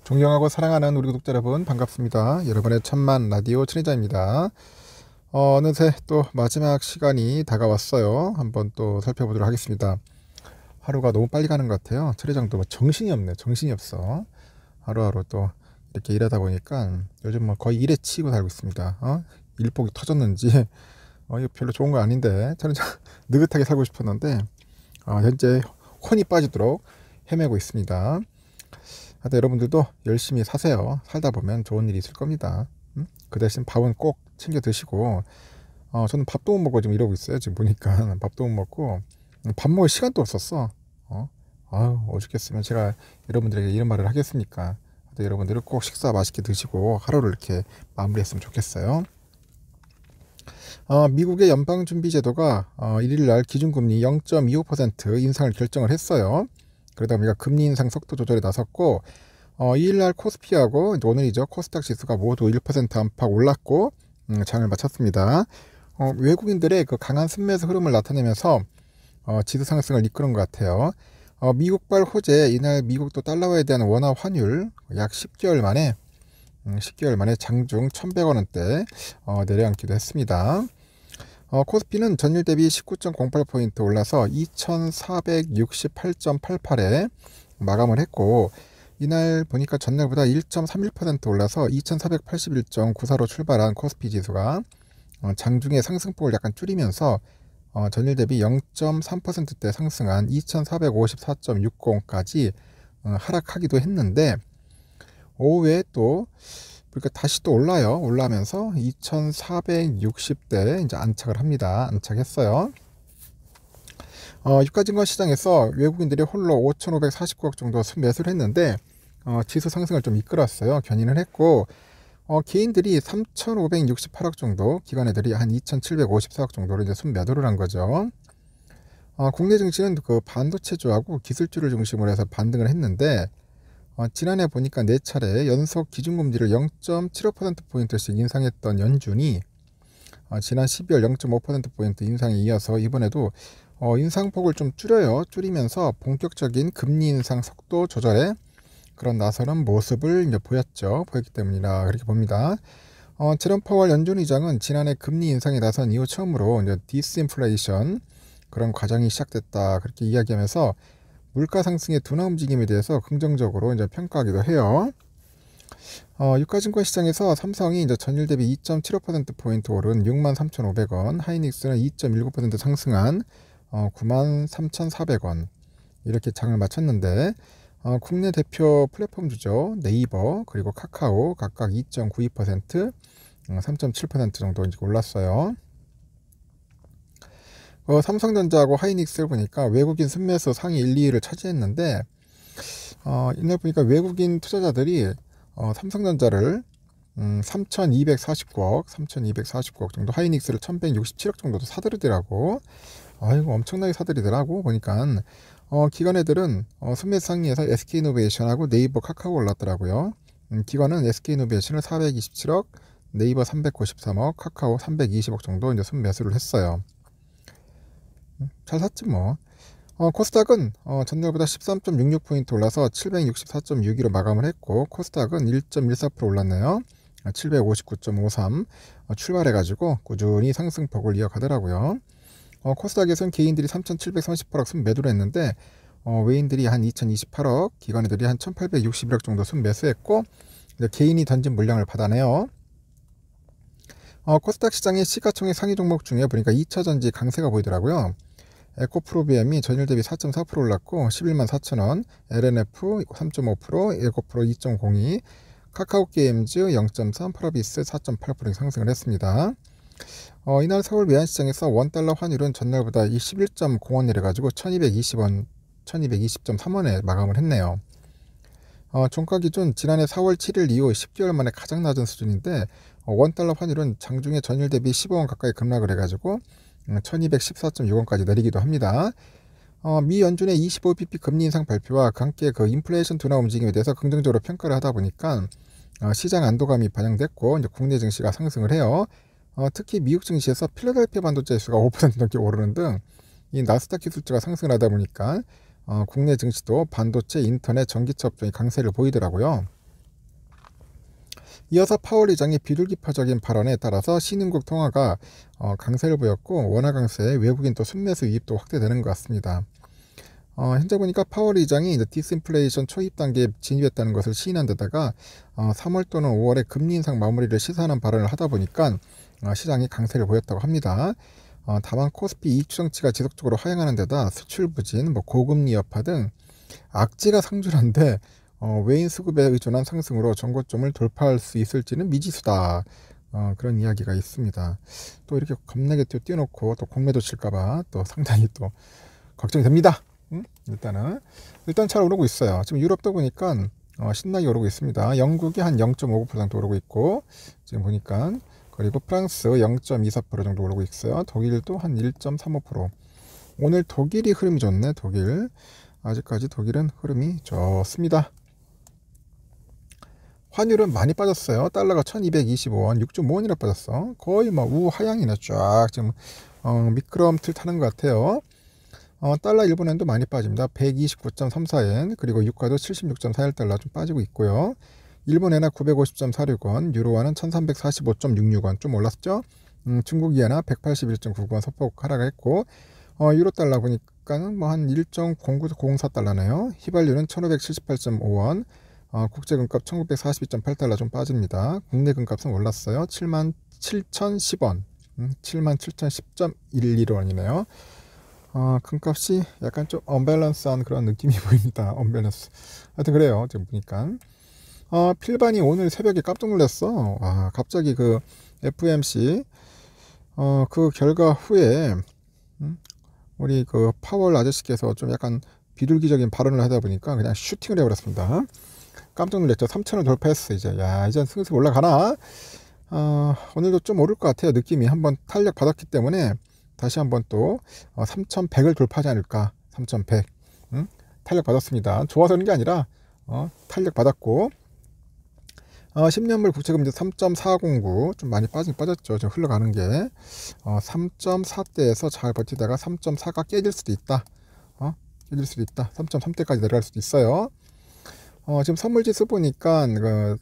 존경하고 사랑하는 우리 구독자 여러분 반갑습니다. 여러분의 천만 라디오 천혜자입니다. 어느새 또 마지막 시간이 다가왔어요. 한번 또 살펴보도록 하겠습니다. 하루가 너무 빨리 가는 것 같아요. 천혜장도 뭐 정신이 없네. 정신이 없어. 하루하루 또 이렇게 일하다 보니까 요즘 뭐 거의 일에 치이고 살고 있습니다. 일복이 터졌는지 이거 별로 좋은 거 아닌데 천혜장 느긋하게 살고 싶었는데 현재 혼이 빠지도록 헤매고 있습니다. 하여튼 여러분들도 열심히 사세요. 살다 보면 좋은 일이 있을 겁니다. 그 대신 밥은 꼭 챙겨 드시고 저는 밥도 못 먹고 지금 이러고 있어요. 지금 보니까 밥도 못 먹고 밥 먹을 시간도 없었어. 오죽했으면 제가 여러분들에게 이런 말을 하겠습니까? 하여튼 여러분들은 꼭 식사 맛있게 드시고 하루를 이렇게 마무리했으면 좋겠어요. 미국의 연방준비제도가 1일날 기준금리 0.25% 인상을 결정을 했어요. 그러다 보니까 금리 인상 속도 조절에 나섰고 2일날 코스피하고 오늘이죠. 코스닥 지수가 모두 1% 안팎 올랐고 장을 마쳤습니다. 외국인들의 그 강한 순매수 흐름을 나타내면서 지수 상승을 이끄는 것 같아요. 미국발 호재 이날 미국도 달러화에 대한 원화 환율 약 10개월 만에 장중 1,100원원대 내려앉기도 했습니다. 코스피는 전일 대비 19.08포인트 올라서 2468.88에 마감을 했고 이날 보니까 전날보다 1.31% 올라서 2481.94로 출발한 코스피 지수가 장중에 상승폭을 약간 줄이면서 전일 대비 0.3%대 상승한 2454.60까지 하락하기도 했는데 오후에 또 그러니까 다시 또 올라면서 2460대 이제 안착을 합니다. 안착했어요. 유가증권 시장에서 외국인들이 홀로 5,549억 정도 순매수를 했는데 지수 상승을 좀 이끌었어요. 견인을 했고 개인들이 3,568억 정도, 기관애들이 한 2,754억 정도로 이제 순매도를 한 거죠. 국내 증시는 그 반도체주하고 기술주를 중심으로 해서 반등을 했는데 지난해 보니까 4차례 연속 기준금리를 0.75%포인트씩 인상했던 연준이 지난 12월 0.5%포인트 인상에 이어서 이번에도 인상폭을 좀 줄이면서 본격적인 금리 인상 속도 조절에 그런 나서는 모습을 이제 보였기 때문이라 그렇게 봅니다. 제롬 파월 연준 의장은 지난해 금리 인상에 나선 이후 처음으로 이제 디스인플레이션 그런 과정이 시작됐다 그렇게 이야기하면서 물가 상승의 둔화 움직임에 대해서 긍정적으로 이제 평가하기도 해요. 유가증권 시장에서 삼성이 이제 전일 대비 2.75%포인트 오른 63,500원, 하이닉스는 2.19% 상승한 93,400원 이렇게 장을 마쳤는데 국내 대표 플랫폼주죠. 네이버 그리고 카카오 각각 2.92%, 3.7% 정도 이제 올랐어요. 삼성전자하고 하이닉스를 보니까 외국인 순매수 상위 1, 2위를 차지했는데 이날 보니까 외국인 투자자들이 삼성전자를 3,249억 정도, 하이닉스를 1,167억 정도도 사들이더라고. 아이고 엄청나게 사들이더라고 보니까. 기관애들은 순매수 상위에서 SK이노베이션하고 네이버, 카카오 올랐더라고요. 기관은 SK이노베이션을 427억, 네이버 393억, 카카오 320억 정도 이제 순매수를 했어요. 잘 샀지 뭐. 코스닥은 전날보다 13.66포인트 올라서 764.62로 마감을 했고 코스닥은 1.14% 올랐네요. 759.53 출발해가지고 꾸준히 상승폭을 이어가더라고요. 코스닥에서는 개인들이 3,738억 순매도를 했는데 외인들이 한 2,028억, 기관애들이 한 1,861억 정도 순매수했고 개인이 던진 물량을 받아내요. 코스닥 시장의 시가총액 상위 종목 중에 보니까 2차전지 강세가 보이더라고요. 에코프로비엠이 전일 대비 4.4% 올랐고 114,000원, LNF 3.5%, 에코프로 2.02, 카카오게임즈 0.3, 파라비스 4.8% 상승을 했습니다. 이날 서울 외환시장에서 원달러 환율은 전날보다 11.05원 내려가지고 1220.3원에 마감을 했네요. 종가 기준 지난해 4월 7일 이후 10개월 만에 가장 낮은 수준인데 원달러 환율은 장중에 전일 대비 15원 가까이 급락을 해가지고 1214.6원까지 내리기도 합니다. 미 연준의 25bp 금리 인상 발표와 함께 그 인플레이션 둔화 움직임에 대해서 긍정적으로 평가를 하다 보니까 시장 안도감이 반영됐고 이제 국내 증시가 상승을 해요. 특히 미국 증시에서 필라델피아 반도체 지수가 5% 넘게 오르는 등 이 나스닥 기술주가 상승을 하다 보니까 국내 증시도 반도체, 인터넷, 전기차 업종이 강세를 보이더라고요. 이어서 파월 의장의 비둘기파적인 발언에 따라서 신흥국 통화가 강세를 보였고 원화 강세에 외국인 또 순매수 유입도 확대되는 것 같습니다. 현재 보니까 파월 의장이 이제 디스인플레이션 초입 단계에 진입했다는 것을 시인한 데다가 3월 또는 5월에 금리 인상 마무리를 시사하는 발언을 하다 보니까 시장이 강세를 보였다고 합니다. 다만 코스피 이익 추정치가 지속적으로 하향하는 데다 수출 부진, 고금리 여파 등 악재가 상존한데 외인 수급에 의존한 상승으로 전고점을 돌파할 수 있을지는 미지수다. 그런 이야기가 있습니다. 또 이렇게 겁나게 띄워놓고 또 공매도 칠까봐 또 상당히 또 걱정이 됩니다. 일단 잘 오르고 있어요. 지금 유럽도 보니까 신나게 오르고 있습니다. 영국이 한 0.59% 오르고 있고 지금 보니까, 그리고 프랑스 0.24% 정도 오르고 있어요. 독일도 한 1.35%. 오늘 독일이 흐름이 좋네. 독일 아직까지 독일은 흐름이 좋습니다. 환율은 많이 빠졌어요. 달러가 1225원, 6.5원이나 빠졌어. 거의 우하향이네. 쫙 지금 미끄럼틀 타는 것 같아요. 달러 일본엔도 많이 빠집니다. 129.34엔, 그리고 유가도 76.41달러 좀 빠지고 있고요. 일본엔화 950.46원, 유로화는 1345.66원 좀 올랐죠. 중국 이엔화 181.99원 소폭 하락했고, 유로달러 보니까는 한 1.0904달러네요. 휘발유는 1578.5원, 국제금값 1942.8달러 좀 빠집니다. 국내 금값은 올랐어요. 77,010원, 77,010.11원이네요. 금값이 약간 좀 언밸런스한 그런 느낌이 보입니다. 언밸런스. 하여튼 그래요. 지금 보니까. 필반이 오늘 새벽에 깜짝 놀랐어. 갑자기 그 FOMC 그 결과 후에 우리 그 파월 아저씨께서 좀 약간 비둘기적인 발언을 하다 보니까 그냥 슈팅을 해버렸습니다. 깜짝 놀랐죠. 3,000을 돌파했어. 이제 이제 슬슬 올라가나. 오늘도 좀 오를 것 같아요. 느낌이 한번 탄력 받았기 때문에 다시 한번 또 3,100을 돌파하지 않을까. 3,100 탄력 받았습니다. 좋아서 그런 게 아니라 탄력 받았고, 10년물 국채금리 3.409 좀 많이 빠졌죠. 지금 흘러가는 게 3.4대에서 잘 버티다가 3.4가 깨질 수도 있다. 깨질 수도 있다. 3.3대까지 내려갈 수도 있어요. 지금 선물지수 보니까 그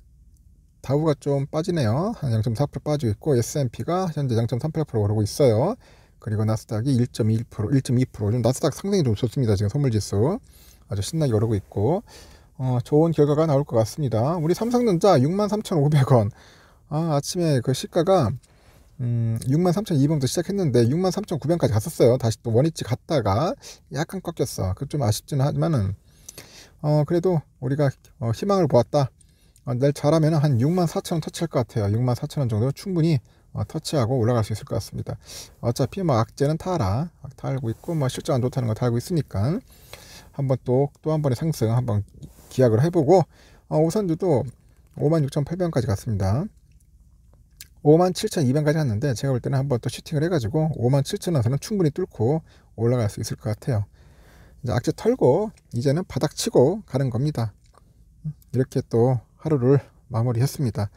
다우가 좀 빠지네요. 한 0.4% 빠지고 있고, S&P가 현재 0.38% 오르고 있어요. 그리고 나스닥이 1.1%, 1.2%. 좀 나스닥 상당히 좀 좋습니다. 지금 선물지수 아주 신나게 오르고 있고, 좋은 결과가 나올 것 같습니다. 우리 삼성전자 63,500원. 아침에 그 시가가 63,200원부터 시작했는데 63,900원까지 갔었어요. 다시 또 원위치 갔다가 약간 꺾였어. 그 좀 아쉽지는 하지만은 그래도 우리가 희망을 보았다. 내일 잘하면 한 64,000원 터치할 것 같아요. 64,000원 정도 충분히 터치하고 올라갈 수 있을 것 같습니다. 어차피 악재는 다 알고 있고, 실적 안 좋다는 거 다 알고 있으니까 한번 또 한 번의 상승 한번 기약을 해보고, 오선주도 56,800원까지 갔습니다. 57,200원까지 갔는데 제가 볼 때는 한번 또 슈팅을 해가지고 57,000원에서는 충분히 뚫고 올라갈 수 있을 것 같아요. 이제 악재 털고 이제는 바닥 치고 가는 겁니다. 이렇게 또 하루를 마무리했습니다.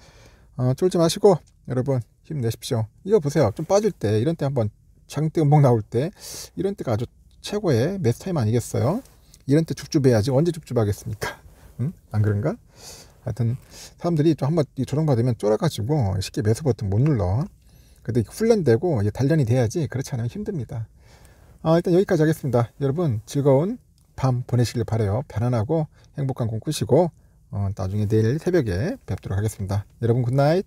쫄지 마시고 여러분 힘내십시오. 이거 보세요. 좀 빠질 때, 이런 때 한번 장대 음봉 나올 때, 이런 때가 아주 최고의 매수 타임 아니겠어요? 이런 때 줍줍해야지 언제 줍줍하겠습니까? 안 그런가? 하여튼 사람들이 좀 한번 조정받으면 쫄아가지고 쉽게 매수 버튼 못 눌러. 근데 훈련되고 단련이 돼야지. 그렇지 않으면 힘듭니다. 일단 여기까지 하겠습니다. 여러분 즐거운 밤 보내시길 바라요. 편안하고 행복한 꿈 꾸시고 나중에 내일 새벽에 뵙도록 하겠습니다. 여러분 굿나잇.